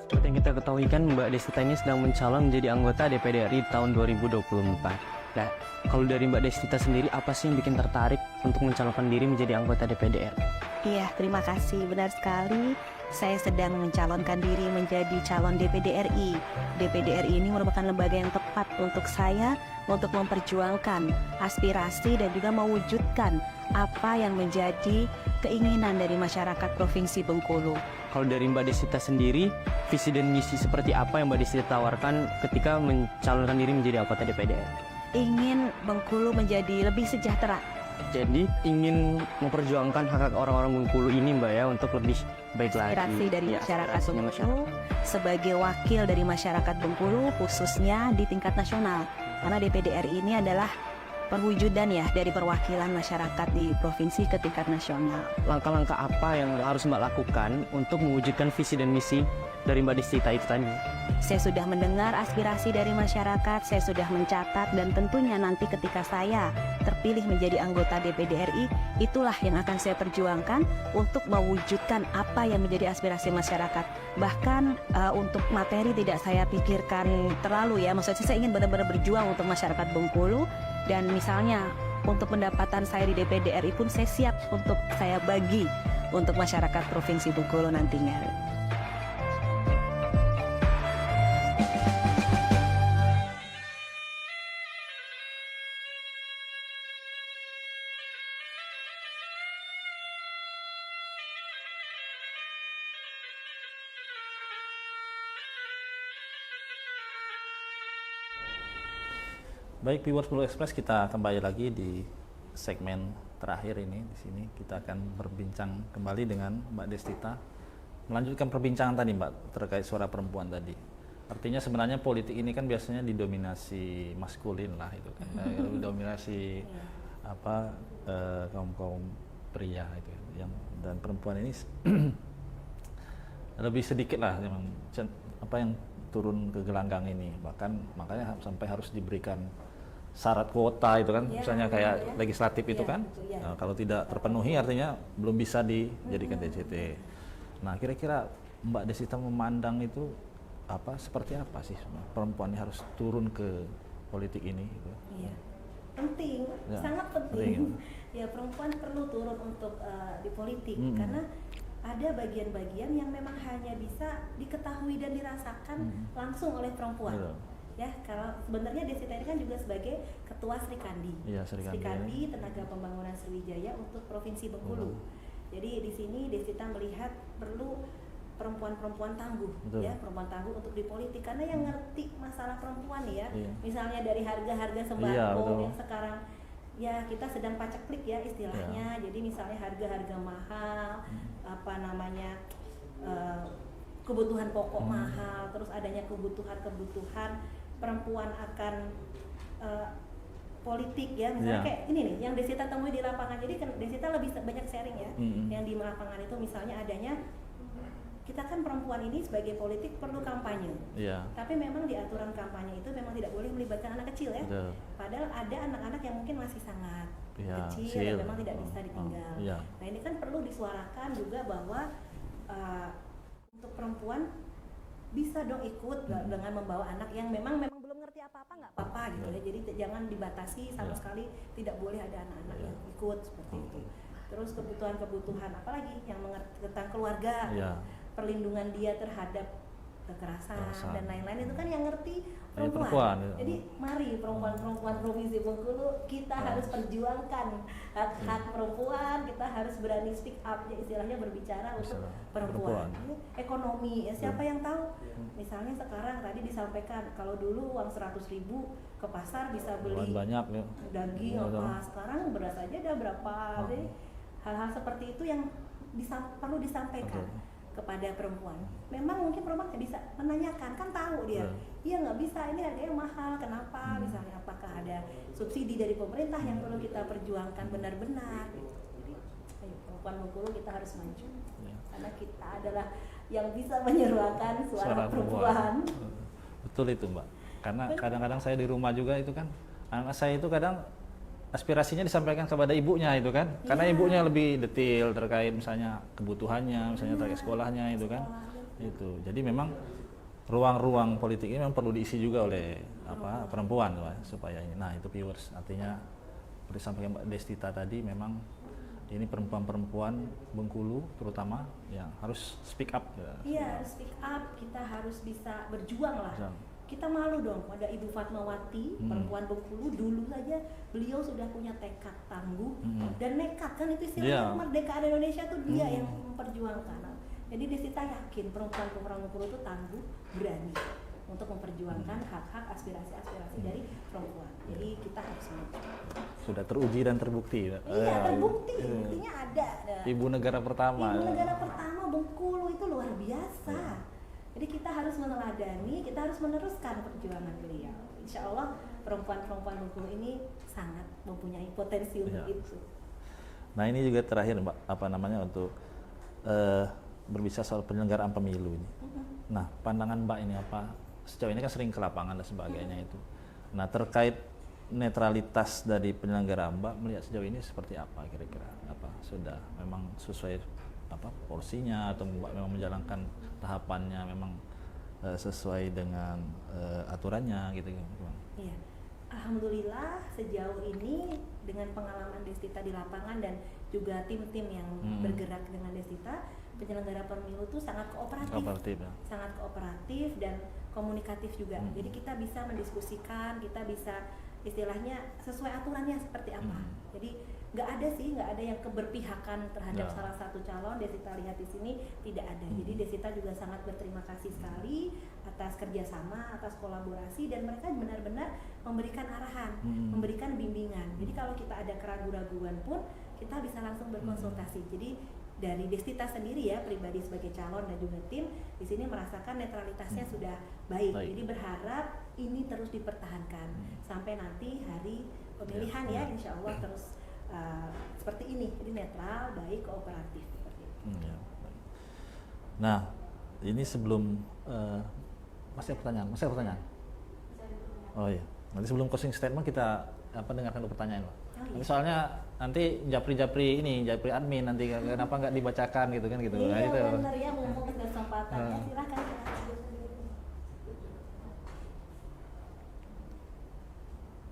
Seperti yang kita ketahui kan, Mbak Destita ini sedang mencalon menjadi anggota DPD RI tahun 2024. Nah, kalau dari Mbak Destita sendiri, apa sih yang bikin tertarik untuk mencalonkan diri menjadi anggota DPD RI? Iya, terima kasih. Benar sekali. saya sedang mencalonkan diri menjadi calon DPD RI. DPD RI ini merupakan lembaga yang tepat untuk saya untuk memperjuangkan aspirasi dan juga mewujudkan apa yang menjadi keinginan dari masyarakat Provinsi Bengkulu. Kalau dari Mbak Desita sendiri, visi dan misi seperti apa yang Mbak Desita tawarkan ketika mencalonkan diri menjadi anggota DPD RI? Ingin Bengkulu menjadi lebih sejahtera. Jadi ingin memperjuangkan hak-hak orang-orang Bengkulu ini Mbak ya untuk lebih baik lagi. Aspirasi dari Ya, masyarakat aspirasinya Bengkulu sebagai wakil dari masyarakat Bengkulu khususnya di tingkat nasional. Karena DPD RI ini adalah perwujudan ya dari perwakilan masyarakat di provinsi ke tingkat nasional. Langkah-langkah apa yang harus Mbak lakukan untuk mewujudkan visi dan misi dari Mbak Desita itu tadi? Saya sudah mendengar aspirasi dari masyarakat, saya sudah mencatat, dan tentunya nanti ketika saya terpilih menjadi anggota DPD RI, itulah yang akan saya perjuangkan untuk mewujudkan apa yang menjadi aspirasi masyarakat. Bahkan untuk materi tidak saya pikirkan terlalu ya, maksudnya saya ingin benar-benar berjuang untuk masyarakat Bengkulu, dan misalnya untuk pendapatan saya di DPD RI pun saya siap untuk saya bagi untuk masyarakat Provinsi Bengkulu nantinya. Baik, viewers Blue Express, kita kembali lagi di segmen terakhir ini. Di sini kita akan berbincang kembali dengan Mbak Desita, melanjutkan perbincangan tadi Mbak terkait suara perempuan tadi. Artinya sebenarnya politik ini kan biasanya didominasi maskulin lah itu kan, dominasi apa kaum pria itu yang, dan perempuan ini lebih sedikit lah yang turun ke gelanggang ini, bahkan makanya sampai harus diberikan syarat kuota itu kan, misalnya kayak legislatif itu kan, nah, kalau tidak terpenuhi artinya belum bisa dijadikan DCT. Nah, kira-kira Mbak Desita memandang itu seperti apa sih perempuan ini harus turun ke politik ini? Gitu. Iya, penting, Ya, sangat penting. Ya, perempuan perlu turun untuk di politik karena ada bagian-bagian yang memang hanya bisa diketahui dan dirasakan langsung oleh perempuan. Betul. Ya, kalau sebenarnya Desita ini kan juga sebagai Ketua Sri Kandi. Iya, Sri Kandi, Tenaga Pembangunan Sriwijaya untuk Provinsi Bengkulu. Jadi di sini Desita melihat perlu perempuan-perempuan tangguh, Betul. ya, perempuan tangguh untuk di politik karena yang ngerti masalah perempuan ya. Iya. Misalnya dari harga-harga Iya, sembako betul. yang sekarang ya kita sedang paceklik ya istilahnya. Jadi misalnya harga-harga mahal, apa namanya kebutuhan pokok mahal, terus adanya kebutuhan perempuan akan politik ya, misalnya kayak ini nih yang Desita temui di lapangan. Jadi kan Desita lebih banyak sharing ya, yang di lapangan itu misalnya adanya kita kan perempuan ini sebagai politik perlu kampanye. Iya. Tapi memang di aturan kampanye itu memang tidak boleh melibatkan anak kecil ya. Betul. Padahal ada anak-anak yang mungkin masih sangat kecil kecil. dan memang tidak bisa ditinggal. Iya. Nah, ini kan perlu disuarakan juga bahwa untuk perempuan bisa dong ikut dengan membawa anak yang memang belum ngerti apa-apa, nggak apa-apa gitu ya. Jadi jangan dibatasi sama sekali, tidak boleh ada anak-anak yang ikut seperti itu. Terus kebutuhan apalagi yang mengerti tentang keluarga, perlindungan dia terhadap kekerasan dan lain-lain itu kan yang ngerti perempuan. Jadi mari perempuan-perempuan Provinsi Bengkulu kita harus perjuangkan hak-hak perempuan, kita harus berani speak up ya, istilahnya berbicara untuk perempuan. Ekonomi ya, siapa yang tahu? Misalnya sekarang tadi disampaikan kalau dulu uang 100.000 ke pasar bisa beli banyak ya. daging apa, sekarang beras aja udah berapa. Jadi hal-hal seperti itu yang perlu disampaikan kepada perempuan. Memang mungkin perempuan nggak bisa menanyakan, kan tahu dia, iya nggak bisa, ini harganya mahal, kenapa? Misalnya apakah ada subsidi dari pemerintah yang perlu kita perjuangkan benar-benar. Jadi ayo perempuan Bengkulu kita harus maju, karena kita adalah yang bisa menyuarakan suara perempuan. Betul itu Mbak, karena kadang-kadang saya di rumah juga itu kan, anak saya itu kadang aspirasinya disampaikan kepada ibunya itu kan, karena ibunya lebih detail terkait misalnya kebutuhannya, misalnya terkait sekolahnya itu kan, itu. Jadi memang ruang-ruang politik ini memang perlu diisi juga oleh perempuan supaya ini. Nah itu viewers, artinya seperti disampaikan Mbak Desita tadi, memang ini perempuan-perempuan Bengkulu terutama yang harus speak up ya. Iya, harus speak up, kita harus bisa berjuang lah. Berjuang. Kita malu dong, ada Ibu Fatmawati, perempuan Bengkulu, dulu saja beliau sudah punya tekad tangguh dan nekat, kan itu istilahnya kemerdekaan Indonesia tuh dia yang memperjuangkan. Nah, jadi Desita yakin perempuan-perempuan Bengkulu itu tangguh, berani untuk memperjuangkan hak-hak aspirasi-aspirasi dari perempuan. Jadi kita harus maju. Sudah teruji dan terbukti. Iya, terbukti, buktinya ada. Ibu negara pertama. Ibu negara pertama Bengkulu itu luar biasa. Jadi kita harus meneladani, kita harus meneruskan perjuangan beliau. Insya Allah perempuan-perempuan Bengkulu ini sangat mempunyai potensi untuk itu. Nah ini juga terakhir Mbak, apa namanya untuk berbicara soal penyelenggaraan pemilu ini. Nah pandangan Mbak ini apa? Sejauh ini kan sering ke lapangan dan sebagainya itu. Nah terkait netralitas dari penyelenggaraan Mbak melihat sejauh ini seperti apa kira-kira? Apa sudah memang sesuai apa porsinya atau Mbak memang menjalankan tahapannya memang sesuai dengan aturannya gitu? Iya. Alhamdulillah sejauh ini dengan pengalaman Desita di lapangan dan juga tim-tim yang bergerak dengan Desita, penyelenggara pemilu itu sangat kooperatif ya? Sangat kooperatif dan komunikatif juga. Jadi kita bisa mendiskusikan, kita bisa istilahnya sesuai aturannya seperti apa. Jadi nggak ada yang keberpihakan terhadap salah satu calon. Desita lihat di sini tidak ada. Jadi Desita juga sangat berterima kasih sekali atas kerjasama, atas kolaborasi, dan mereka benar-benar memberikan arahan, memberikan bimbingan. Jadi kalau kita ada keraguan-raguan pun kita bisa langsung berkonsultasi. Jadi dari Desita sendiri ya pribadi sebagai calon dan juga tim di sini merasakan netralitasnya sudah baik. Jadi berharap ini terus dipertahankan sampai nanti hari pemilihan ya insya Allah terus seperti ini. Jadi netral, baik, kooperatif seperti itu. Nah ini sebelum masih ada pertanyaan? Oh iya. Nanti sebelum closing statement kita dengarkan dulu pertanyaan Pak. Nanti soalnya nanti japri admin nanti kenapa nggak dibacakan gitu kan gitu. Iya itu. benar ya, mumpung kesempatannya silakan.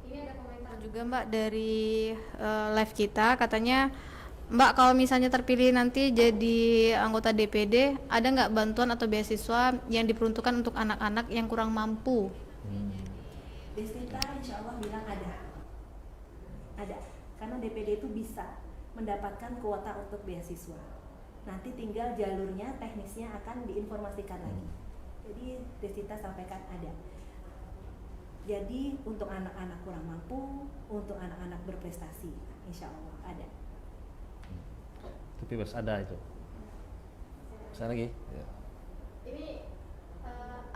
Ini ada komentar juga Mbak dari live kita, katanya Mbak kalau misalnya terpilih nanti jadi anggota DPD, ada nggak bantuan atau beasiswa yang diperuntukkan untuk anak-anak yang kurang mampu? Desita insya Allah bilang ada, karena DPD itu bisa mendapatkan kuota untuk beasiswa. Nanti tinggal jalurnya, teknisnya akan diinformasikan lagi. Jadi Desita sampaikan ada. Jadi untuk anak-anak kurang mampu, untuk anak-anak berprestasi, insya Allah ada. Tapi bos ada itu. Saya lagi. Ya. Ini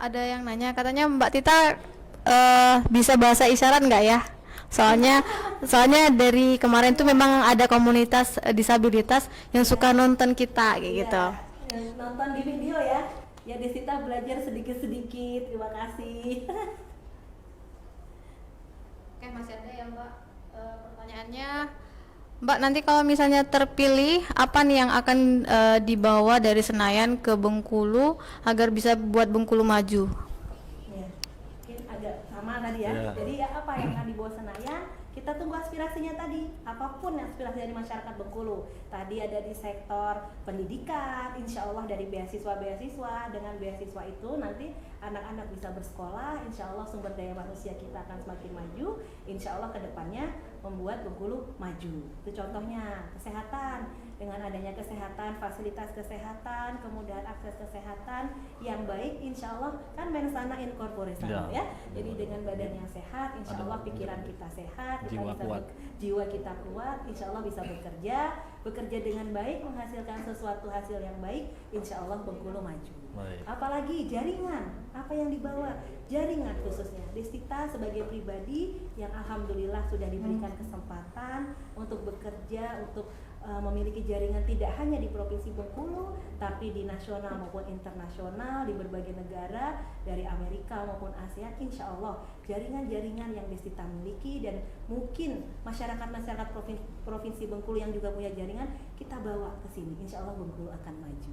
ada yang nanya, katanya Mbak Tita bisa bahasa isyarat nggak ya? Soalnya dari kemarin tuh memang ada komunitas disabilitas yang suka nonton kita kayak gitu. Nonton di video ya. Ya Desita belajar sedikit-sedikit. Terima kasih. Oke, masih ada ya Mbak pertanyaannya. Mbak, nanti kalau misalnya terpilih, apa nih yang akan dibawa dari Senayan ke Bengkulu agar bisa buat Bengkulu maju? Ya, mungkin agak sama tadi ya. Jadi ya apa yang akan dibawa Senayan? Kita tunggu aspirasinya tadi, apapun aspirasi dari masyarakat Bengkulu. Tadi ada di sektor pendidikan, insya Allah dari beasiswa-beasiswa. Dengan beasiswa itu nanti anak-anak bisa bersekolah, insya Allah sumber daya manusia kita akan semakin maju. Insya Allah kedepannya membuat Bengkulu maju. Itu contohnya kesehatan. Dengan adanya kesehatan, fasilitas kesehatan, kemudahan akses kesehatan yang baik, insya Allah kan mensana in corpore sano ya. Jadi dengan badan yang sehat, insya Allah pikiran kita sehat, jiwa kita kuat, insya Allah bisa bekerja dengan baik, menghasilkan sesuatu hasil yang baik, insya Allah Bengkulu maju. Apalagi jaringan, apa yang dibawa? Jaringan khususnya Desita sebagai pribadi yang alhamdulillah sudah diberikan kesempatan untuk bekerja, untuk memiliki jaringan tidak hanya di Provinsi Bengkulu, tapi di nasional maupun internasional, di berbagai negara, dari Amerika maupun ASEAN. Insya Allah jaringan-jaringan yang Desita miliki dan mungkin masyarakat-masyarakat Provinsi Bengkulu yang juga punya jaringan, kita bawa ke sini. Insya Allah Bengkulu akan maju.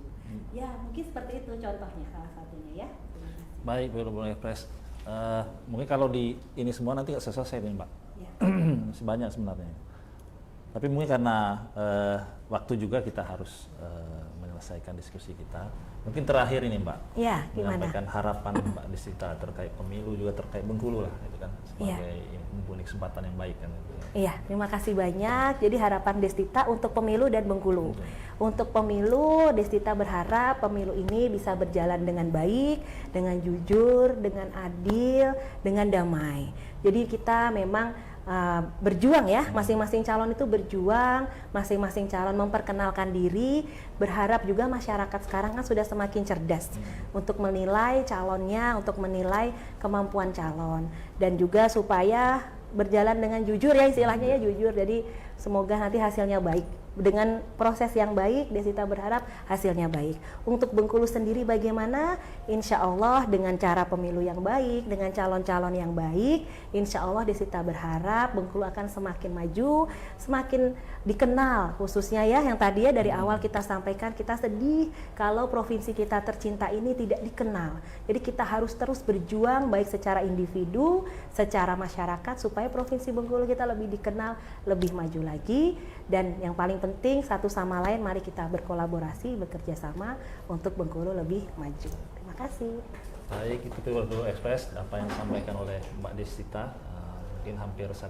Ya mungkin seperti itu contohnya, salah satunya ya. Baik, Bengkulu Express. Mungkin kalau di ini semua nanti nggak selesai nih Mbak. Ya. Masih banyak sebenarnya. Tapi mungkin karena waktu juga kita harus menyelesaikan diskusi kita. Mungkin terakhir ini Mbak, Ya, gimana? menyampaikan harapan Mbak Desita terkait pemilu juga terkait Bengkulu lah, itu kan sebagai mempunyai kesempatan yang baik kan. Itu. Iya, terima kasih banyak. Jadi harapan Destita untuk pemilu dan Bengkulu. Untuk pemilu, Destita berharap pemilu ini bisa berjalan dengan baik, dengan jujur, dengan adil, dengan damai. Jadi kita memang berjuang ya, masing-masing calon itu berjuang, masing-masing calon memperkenalkan diri, berharap juga masyarakat sekarang kan sudah semakin cerdas untuk menilai calonnya, untuk menilai kemampuan calon, dan juga supaya berjalan dengan jujur ya, istilahnya ya jujur. Jadi semoga nanti hasilnya baik. Dengan proses yang baik, Desita berharap hasilnya baik. Untuk Bengkulu sendiri bagaimana? Insya Allah dengan cara pemilu yang baik, dengan calon-calon yang baik, insya Allah Desita berharap Bengkulu akan semakin maju, semakin dikenal, khususnya ya yang tadi ya dari awal kita sampaikan, kita sedih kalau provinsi kita tercinta ini tidak dikenal. Jadi kita harus terus berjuang baik secara individu, secara masyarakat, supaya provinsi Bengkulu kita lebih dikenal, lebih maju lagi. Dan yang paling penting satu sama lain, mari kita berkolaborasi, bekerja sama untuk Bengkulu lebih maju. Terima kasih. Baik, itu Bengkulu Express apa yang disampaikan oleh Mbak Desita. Mungkin hampir 1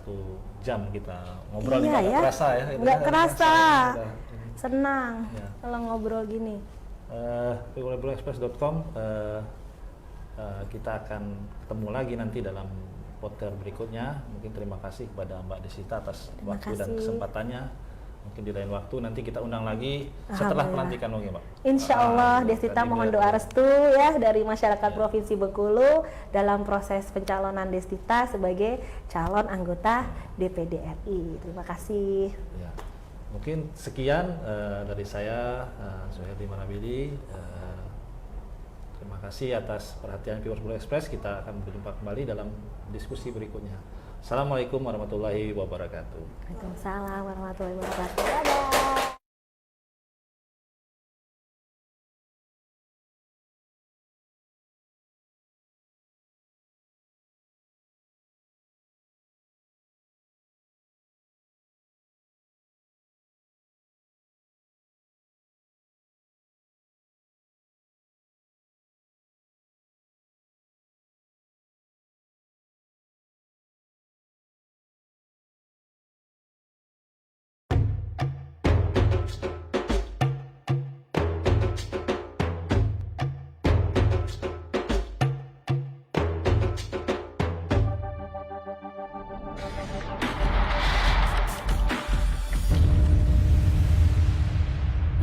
jam kita ngobrol, Iya nggak ya, kerasa ya. nggak kerasa. Udah. Senang Ya. kalau ngobrol gini. Bengkuluexpress.com kita akan ketemu lagi nanti dalam podcast berikutnya. Mungkin terima kasih kepada Mbak Desita atas Terima waktu dan kasih. kesempatannya. Mungkin di lain waktu nanti kita undang lagi setelah Alhamdulillah. pelantikan mungkin Mbak. Insya Allah Alhamdulillah. Desita Dan mohon juga- doa restu ya dari masyarakat Ya. Provinsi Bengkulu dalam proses pencalonan Desita sebagai calon anggota DPD RI. Terima kasih. Ya. Mungkin sekian dari saya, Suherdi Marabili. Terima kasih atas perhatian viewers Bengkulu Express. Kita akan berjumpa kembali dalam diskusi berikutnya. Assalamualaikum warahmatullahi wabarakatuh. Waalaikumsalam warahmatullahi wabarakatuh. Dadah.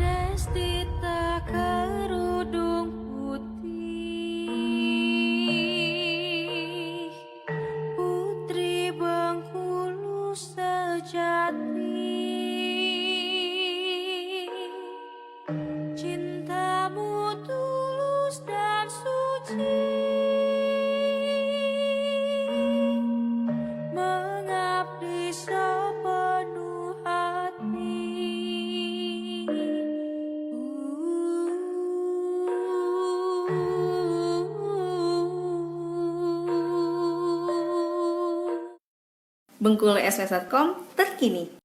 Destita kerudung putih, putri Bengkulu sejati. Cintamu tulus dan suci, mengabdi sepenuh hati. Bengkulu Express.com terkini.